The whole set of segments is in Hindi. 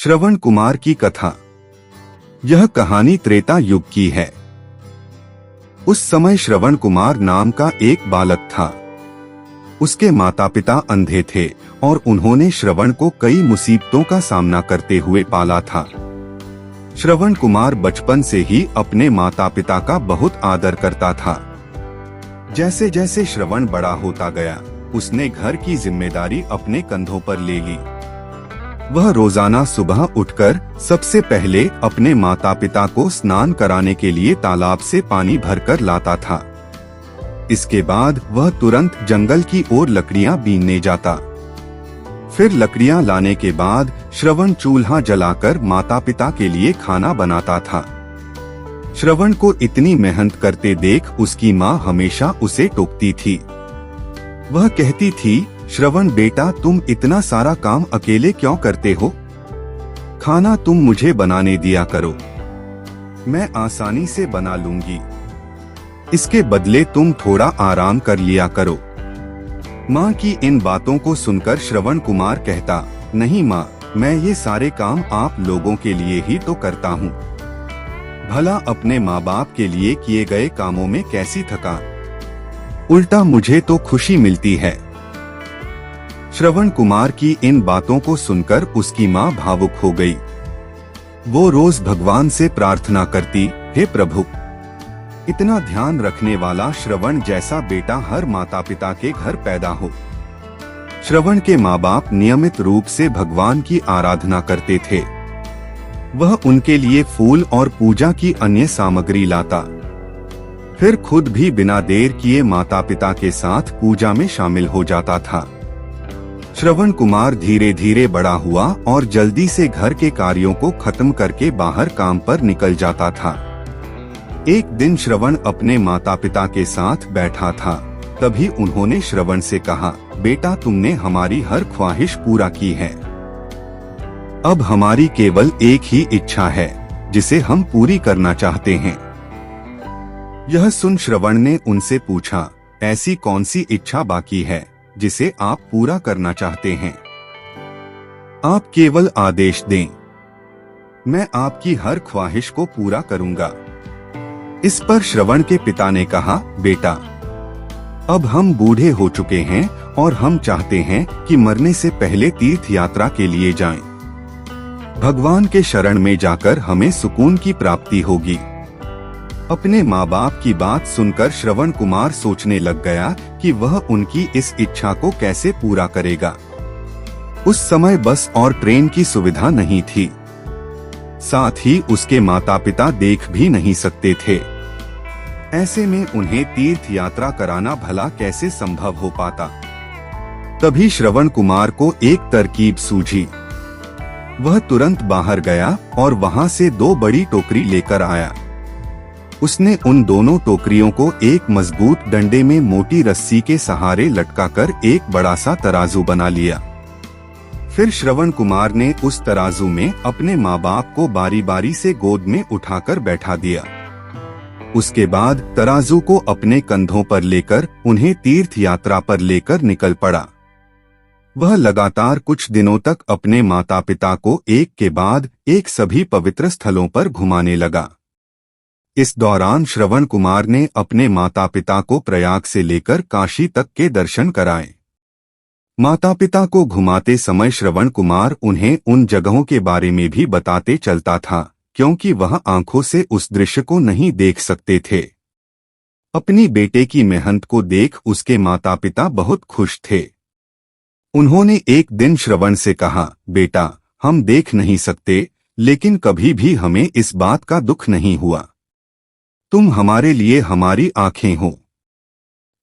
श्रवण कुमार की कथा। यह कहानी त्रेता युग की है। उस समय श्रवण कुमार नाम का एक बालक था। उसके माता पिता अंधे थे और उन्होंने श्रवण को कई मुसीबतों का सामना करते हुए पाला था। श्रवण कुमार बचपन से ही अपने माता पिता का बहुत आदर करता था। जैसे जैसे श्रवण बड़ा होता गया, उसने घर की जिम्मेदारी अपने कंधों पर ले ली। वह रोजाना सुबह उठकर सबसे पहले अपने माता पिता को स्नान कराने के लिए तालाब से पानी भरकर लाता था। इसके बाद वह तुरंत जंगल की ओर लकड़ियां बीनने जाता। फिर लकड़ियां लाने के बाद श्रवण चूल्हा जलाकर माता पिता के लिए खाना बनाता था। श्रवण को इतनी मेहनत करते देख उसकी माँ हमेशा उसे टोकती थी। वह कहती थी, श्रवण बेटा, तुम इतना सारा काम अकेले क्यों करते हो? खाना तुम मुझे बनाने दिया करो, मैं आसानी से बना लूंगी। इसके बदले तुम थोड़ा आराम कर लिया करो। माँ की इन बातों को सुनकर श्रवण कुमार कहता, नहीं माँ, मैं ये सारे काम आप लोगों के लिए ही तो करता हूँ। भला अपने माँ बाप के लिए किए गए कामों में कैसी थकान, उल्टा मुझे तो खुशी मिलती है। श्रवण कुमार की इन बातों को सुनकर उसकी माँ भावुक हो गई। वो रोज भगवान से प्रार्थना करती, हे प्रभु, इतना ध्यान रखने वाला श्रवण जैसा बेटा हर माता पिता के घर पैदा हो। श्रवण के माँ बाप नियमित रूप से भगवान की आराधना करते थे। वह उनके लिए फूल और पूजा की अन्य सामग्री लाता, फिर खुद भी बिना देर किए माता पिता के साथ पूजा में शामिल हो जाता था। श्रवण कुमार धीरे धीरे बड़ा हुआ और जल्दी से घर के कार्यों को खत्म करके बाहर काम पर निकल जाता था। एक दिन श्रवण अपने माता पिता के साथ बैठा था। तभी उन्होंने श्रवण से कहा, बेटा, तुमने हमारी हर ख्वाहिश पूरा की है। अब हमारी केवल एक ही इच्छा है जिसे हम पूरी करना चाहते हैं। यह सुन श्रवण ने उनसे पूछा, ऐसी कौन सी इच्छा बाकी है जिसे आप पूरा करना चाहते हैं? आप केवल आदेश दें, मैं आपकी हर ख्वाहिश को पूरा करूंगा। इस पर श्रवण के पिता ने कहा, बेटा, अब हम बूढ़े हो चुके हैं और हम चाहते हैं कि मरने से पहले तीर्थ यात्रा के लिए जाएं। भगवान के शरण में जाकर हमें सुकून की प्राप्ति होगी। अपने माँ बाप की बात सुनकर श्रवण कुमार सोचने लग गया कि वह उनकी इस इच्छा को कैसे पूरा करेगा। उस समय बस और ट्रेन की सुविधा नहीं थी, साथ ही उसके माता पिता देख भी नहीं सकते थे। ऐसे में उन्हें तीर्थ यात्रा कराना भला कैसे संभव हो पाता। तभी श्रवण कुमार को एक तरकीब सूझी। वह तुरंत बाहर गया और वहां से 2 बड़ी टोकरी लेकर आया। उसने उन दोनों टोकरियों को एक मजबूत डंडे में मोटी रस्सी के सहारे लटकाकर एक बड़ा सा तराजू बना लिया। फिर श्रवण कुमार ने उस तराजू में अपने माँ बाप को बारी बारी से गोद में उठाकर बैठा दिया। उसके बाद तराजू को अपने कंधों पर लेकर उन्हें तीर्थ यात्रा पर लेकर निकल पड़ा। वह लगातार कुछ दिनों तक अपने माता पिता को एक के बाद एक सभी पवित्र स्थलों पर घुमाने लगा। इस दौरान श्रवण कुमार ने अपने माता पिता को प्रयाग से लेकर काशी तक के दर्शन कराए। माता पिता को घुमाते समय श्रवण कुमार उन्हें उन जगहों के बारे में भी बताते चलता था, क्योंकि वह आंखों से उस दृश्य को नहीं देख सकते थे। अपनी बेटे की मेहनत को देख उसके माता पिता बहुत खुश थे। उन्होंने एक दिन श्रवण से कहा, बेटा, हम देख नहीं सकते, लेकिन कभी भी हमें इस बात का दुख नहीं हुआ। तुम हमारे लिए हमारी आंखें हो।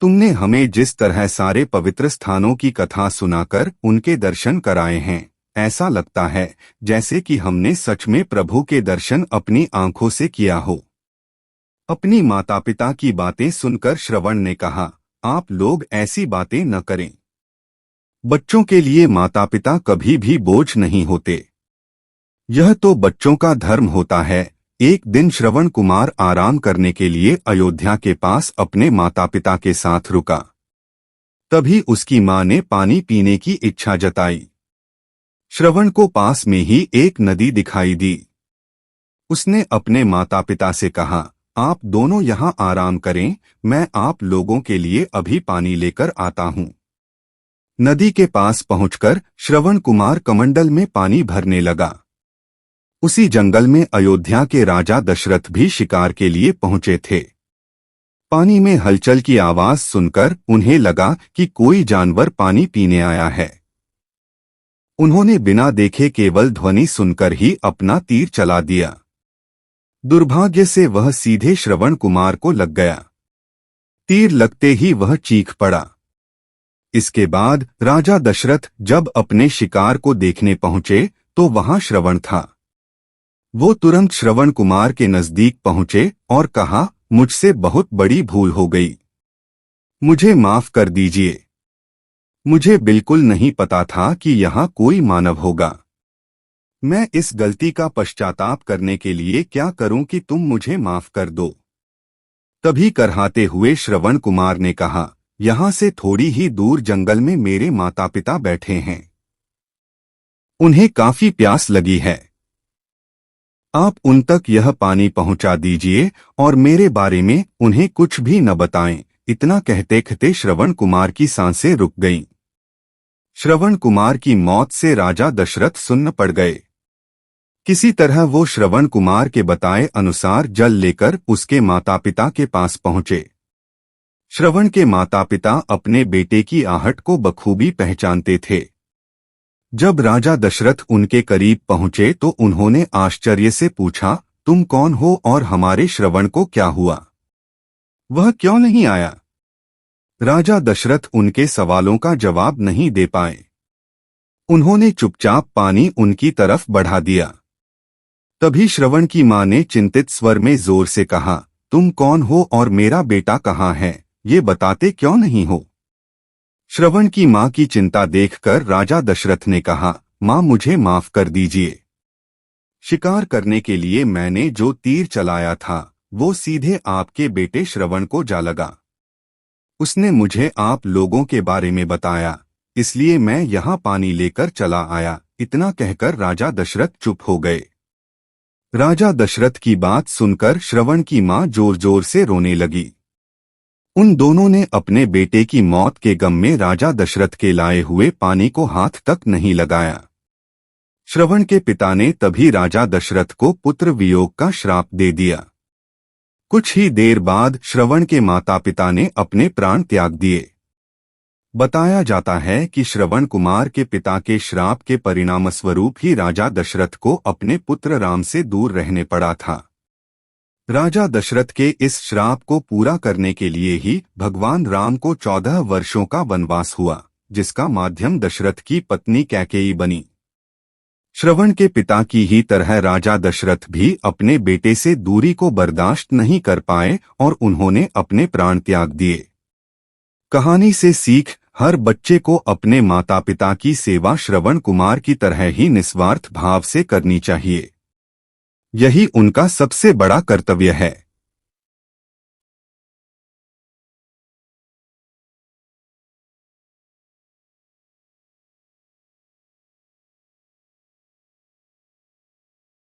तुमने हमें जिस तरह सारे पवित्र स्थानों की कथा सुनाकर उनके दर्शन कराए हैं, ऐसा लगता है जैसे कि हमने सच में प्रभु के दर्शन अपनी आंखों से किया हो। अपनी माता पिता की बातें सुनकर श्रवण ने कहा, आप लोग ऐसी बातें न करें। बच्चों के लिए माता पिता कभी भी बोझ नहीं होते। यह तो बच्चों का धर्म होता है। एक दिन श्रवण कुमार आराम करने के लिए अयोध्या के पास अपने माता पिता के साथ रुका। तभी उसकी माँ ने पानी पीने की इच्छा जताई। श्रवण को पास में ही एक नदी दिखाई दी। उसने अपने माता पिता से कहा, आप दोनों यहाँ आराम करें, मैं आप लोगों के लिए अभी पानी लेकर आता हूँ। नदी के पास पहुंचकर श्रवण कुमार कमंडल में पानी भरने लगा। उसी जंगल में अयोध्या के राजा दशरथ भी शिकार के लिए पहुंचे थे। पानी में हलचल की आवाज सुनकर उन्हें लगा कि कोई जानवर पानी पीने आया है। उन्होंने बिना देखे केवल ध्वनि सुनकर ही अपना तीर चला दिया। दुर्भाग्य से वह सीधे श्रवण कुमार को लग गया। तीर लगते ही वह चीख पड़ा। इसके बाद राजा दशरथ जब अपने शिकार को देखने पहुंचे तो वहां श्रवण था। वो तुरंत श्रवण कुमार के नजदीक पहुंचे और कहा, मुझसे बहुत बड़ी भूल हो गई, मुझे माफ कर दीजिए। मुझे बिल्कुल नहीं पता था कि यहाँ कोई मानव होगा। मैं इस गलती का पश्चाताप करने के लिए क्या करूं कि तुम मुझे माफ कर दो। तभी करहाते हुए श्रवण कुमार ने कहा, यहाँ से थोड़ी ही दूर जंगल में मेरे माता पिता बैठे हैं। उन्हें काफी प्यास लगी है। आप उन तक यह पानी पहुंचा दीजिए और मेरे बारे में उन्हें कुछ भी न बताएं। इतना कहते कहते श्रवण कुमार की सांसें रुक गईं। श्रवण कुमार की मौत से राजा दशरथ सुन्न पड़ गए। किसी तरह वो श्रवण कुमार के बताए अनुसार जल लेकर उसके माता पिता के पास पहुंचे। श्रवण के माता पिता अपने बेटे की आहट को बखूबी पहचानते थे। जब राजा दशरथ उनके करीब पहुंचे तो उन्होंने आश्चर्य से पूछा, तुम कौन हो और हमारे श्रवण को क्या हुआ? वह क्यों नहीं आया? राजा दशरथ उनके सवालों का जवाब नहीं दे पाए। उन्होंने चुपचाप पानी उनकी तरफ बढ़ा दिया। तभी श्रवण की मां ने चिंतित स्वर में जोर से कहा, तुम कौन हो और मेरा बेटा कहाँ है, ये बताते क्यों नहीं हो? श्रवण की मां की चिंता देखकर राजा दशरथ ने कहा, मां मुझे माफ कर दीजिए। शिकार करने के लिए मैंने जो तीर चलाया था वो सीधे आपके बेटे श्रवण को जा लगा। उसने मुझे आप लोगों के बारे में बताया, इसलिए मैं यहाँ पानी लेकर चला आया। इतना कहकर राजा दशरथ चुप हो गए। राजा दशरथ की बात सुनकर श्रवण की मां जोर जोर से रोने लगी। उन दोनों ने अपने बेटे की मौत के गम में राजा दशरथ के लाए हुए पानी को हाथ तक नहीं लगाया। श्रवण के पिता ने तभी राजा दशरथ को पुत्र वियोग का श्राप दे दिया। कुछ ही देर बाद श्रवण के माता पिता ने अपने प्राण त्याग दिए। बताया जाता है कि श्रवण कुमार के पिता के श्राप के परिणामस्वरूप ही राजा दशरथ को अपने पुत्र राम से दूर रहने पड़ा था। राजा दशरथ के इस श्राप को पूरा करने के लिए ही भगवान राम को 14 वर्षों का वनवास हुआ, जिसका माध्यम दशरथ की पत्नी कैकेयी बनी। श्रवण के पिता की ही तरह राजा दशरथ भी अपने बेटे से दूरी को बर्दाश्त नहीं कर पाए और उन्होंने अपने प्राण त्याग दिए। कहानी से सीख, हर बच्चे को अपने माता पिता की सेवा श्रवण कुमार की तरह ही निस्वार्थ भाव से करनी चाहिए। यही उनका सबसे बड़ा कर्तव्य है।